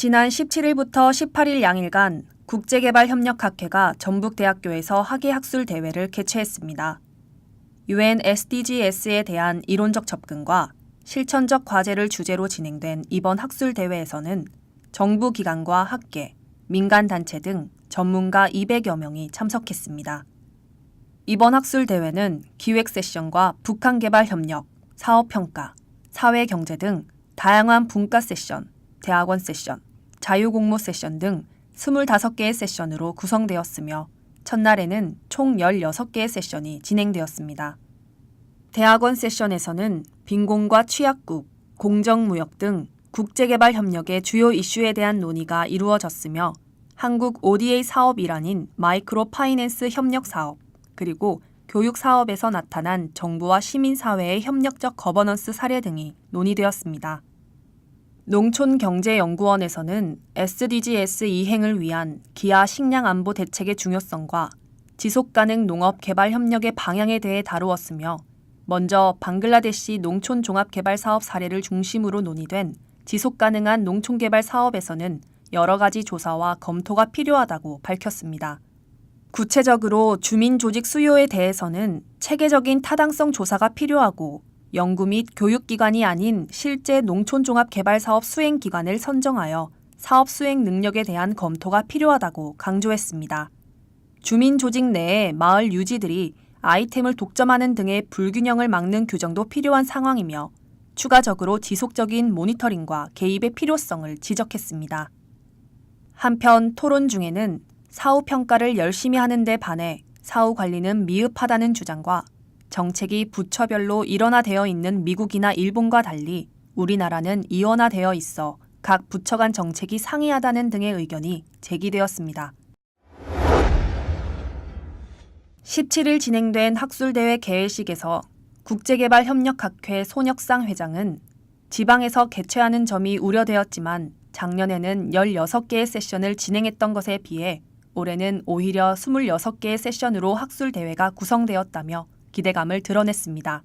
지난 17일부터 18일 양일간 국제개발협력학회가 전북대학교에서 학예학술대회를 개최했습니다. UN SDGs에 대한 이론적 접근과 실천적 과제를 주제로 진행된 이번 학술대회에서는 정부 기관과 학계, 민간단체 등 전문가 200여 명이 참석했습니다. 이번 학술대회는 기획 세션과 북한개발협력, 사업평가, 사회경제 등 다양한 분과 세션, 대학원 세션, 자유공모 세션 등 25개의 세션으로 구성되었으며 첫날에는 총 16개의 세션이 진행되었습니다. 대학원 세션에서는 빈곤과 취약국, 공정무역 등 국제개발협력의 주요 이슈에 대한 논의가 이루어졌으며 한국 ODA 사업 일환인 마이크로 파이낸스 협력 사업, 그리고 교육 사업에서 나타난 정부와 시민사회의 협력적 거버넌스 사례 등이 논의되었습니다. 농촌경제연구원에서는 SDGs 이행을 위한 기아 식량 안보 대책의 중요성과 지속가능 농업 개발 협력의 방향에 대해 다루었으며 먼저 방글라데시 농촌 종합개발 사업 사례를 중심으로 논의된 지속가능한 농촌개발 사업에서는 여러 가지 조사와 검토가 필요하다고 밝혔습니다. 구체적으로 주민 조직 수요에 대해서는 체계적인 타당성 조사가 필요하고 연구 및 교육기관이 아닌 실제 농촌종합개발사업 수행기관을 선정하여 사업 수행 능력에 대한 검토가 필요하다고 강조했습니다. 주민 조직 내에 마을 유지들이 아이템을 독점하는 등의 불균형을 막는 규정도 필요한 상황이며 추가적으로 지속적인 모니터링과 개입의 필요성을 지적했습니다. 한편 토론 중에는 사후 평가를 열심히 하는 데 반해 사후 관리는 미흡하다는 주장과 정책이 부처별로 일원화되어 있는 미국이나 일본과 달리 우리나라는 이원화되어 있어 각 부처 간 정책이 상이하다는 등의 의견이 제기되었습니다. 17일 진행된 학술대회 개회식에서 국제개발협력학회 손혁상 회장은 지방에서 개최하는 점이 우려되었지만 작년에는 16개의 세션을 진행했던 것에 비해 올해는 오히려 26개의 세션으로 학술대회가 구성되었다며 기대감을 드러냈습니다.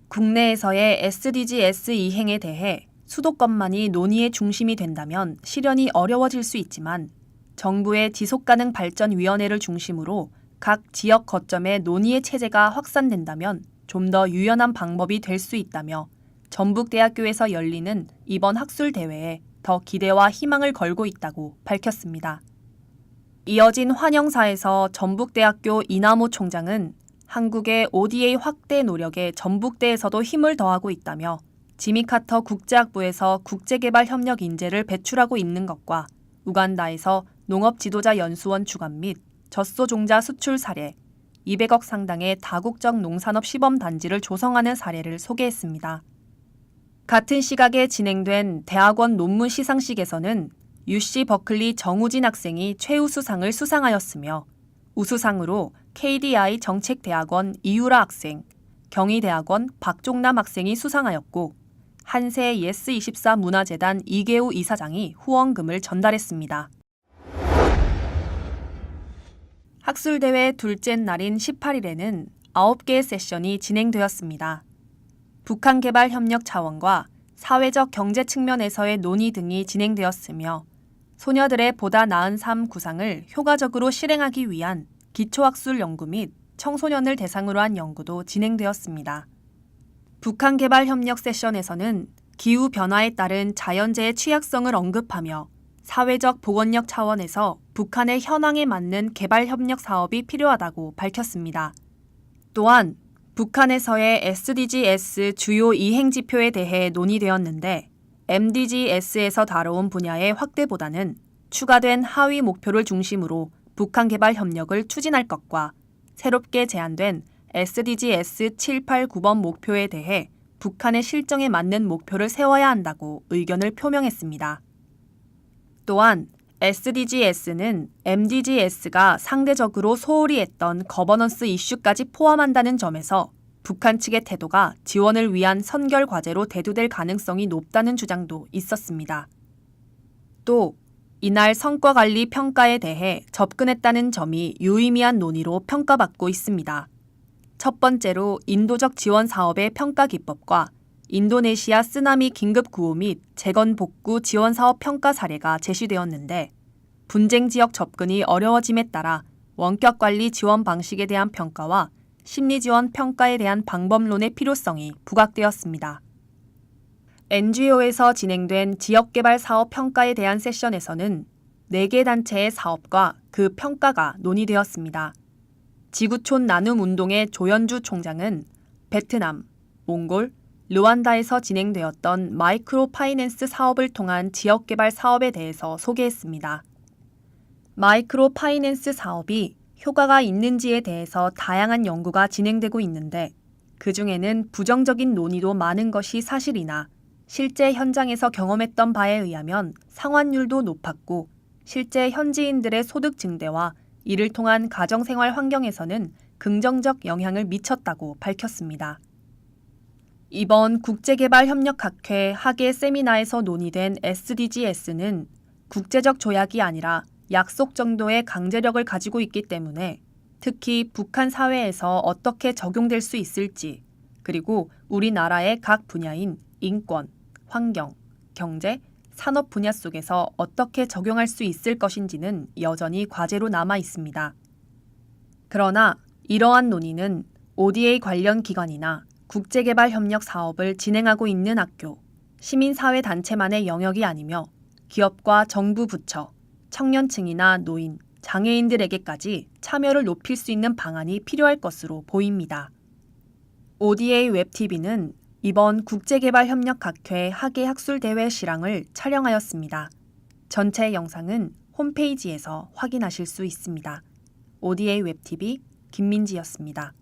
국내에서의 SDGs 이행에 대해 수도권만이 논의의 중심이 된다면 실현이 어려워질 수 있지만 정부의 지속가능 발전위원회를 중심으로 각 지역 거점의 논의의 체제가 확산된다면 좀 더 유연한 방법이 될 수 있다며 전북대학교에서 열리는 이번 학술대회에 더 기대와 희망을 걸고 있다고 밝혔습니다. 이어진 환영사에서 전북대학교 이남호 총장은 한국의 ODA 확대 노력에 전북대에서도 힘을 더하고 있다며 지미 카터 국제학부에서 국제개발협력 인재를 배출하고 있는 것과 우간다에서 농업지도자연수원 주관 및 젖소종자 수출 사례, 200억 상당의 다국적 농산업 시범단지를 조성하는 사례를 소개했습니다. 같은 시각에 진행된 대학원 논문 시상식에서는 UC 버클리 정우진 학생이 최우수상을 수상하였으며 우수상으로 KDI 정책대학원 이유라 학생, 경희대학원 박종남 학생이 수상하였고 한세 예스24 문화재단 이계우 이사장이 후원금을 전달했습니다. 학술대회 둘째 날인 18일에는 9개의 세션이 진행되었습니다. 북한개발협력 차원과 사회적 경제 측면에서의 논의 등이 진행되었으며 소녀들의 보다 나은 삶 구상을 효과적으로 실행하기 위한 기초학술 연구 및 청소년을 대상으로 한 연구도 진행되었습니다. 북한개발협력 세션에서는 기후변화에 따른 자연재해 취약성을 언급하며 사회적 보건력 차원에서 북한의 현황에 맞는 개발협력 사업이 필요하다고 밝혔습니다. 또한 북한에서의 SDGs 주요 이행지표에 대해 논의되었는데 MDGs에서 다뤄온 분야의 확대보다는 추가된 하위 목표를 중심으로 북한 개발 협력을 추진할 것과 새롭게 제안된 SDGs 7, 8, 9번 목표에 대해 북한의 실정에 맞는 목표를 세워야 한다고 의견을 표명했습니다. 또한 SDGs는 MDGs가 상대적으로 소홀히 했던 거버넌스 이슈까지 포함한다는 점에서 북한 측의 태도가 지원을 위한 선결 과제로 대두될 가능성이 높다는 주장도 있었습니다. 또 이날 성과관리 평가에 대해 접근했다는 점이 유의미한 논의로 평가받고 있습니다. 첫 번째로 인도적 지원 사업의 평가 기법과 인도네시아 쓰나미 긴급 구호 및 재건 복구 지원 사업 평가 사례가 제시되었는데 분쟁 지역 접근이 어려워짐에 따라 원격 관리 지원 방식에 대한 평가와 심리 지원 평가에 대한 방법론의 필요성이 부각되었습니다. NGO에서 진행된 지역개발 사업 평가에 대한 세션에서는 4개 단체의 사업과 그 평가가 논의되었습니다. 지구촌 나눔 운동의 조현주 총장은 베트남, 몽골, 르완다에서 진행되었던 마이크로 파이낸스 사업을 통한 지역개발 사업에 대해서 소개했습니다. 마이크로 파이낸스 사업이 효과가 있는지에 대해서 다양한 연구가 진행되고 있는데 그 중에는 부정적인 논의도 많은 것이 사실이나 실제 현장에서 경험했던 바에 의하면 상환율도 높았고 실제 현지인들의 소득 증대와 이를 통한 가정생활 환경에서는 긍정적 영향을 미쳤다고 밝혔습니다. 이번 국제개발협력학회 하계 세미나에서 논의된 SDGs는 국제적 조약이 아니라 약속 정도의 강제력을 가지고 있기 때문에 특히 북한 사회에서 어떻게 적용될 수 있을지, 그리고 우리나라의 각 분야인 인권, 환경, 경제, 산업 분야 속에서 어떻게 적용할 수 있을 것인지는 여전히 과제로 남아 있습니다. 그러나 이러한 논의는 ODA 관련 기관이나 국제개발협력 사업을 진행하고 있는 학교, 시민사회단체만의 영역이 아니며 기업과 정부 부처, 청년층이나 노인, 장애인들에게까지 참여를 높일 수 있는 방안이 필요할 것으로 보입니다. ODA 웹TV는 이번 국제개발협력학회 하계 학술대회 실황을 촬영하였습니다. 전체 영상은 홈페이지에서 확인하실 수 있습니다. ODA 웹TV 김민지였습니다.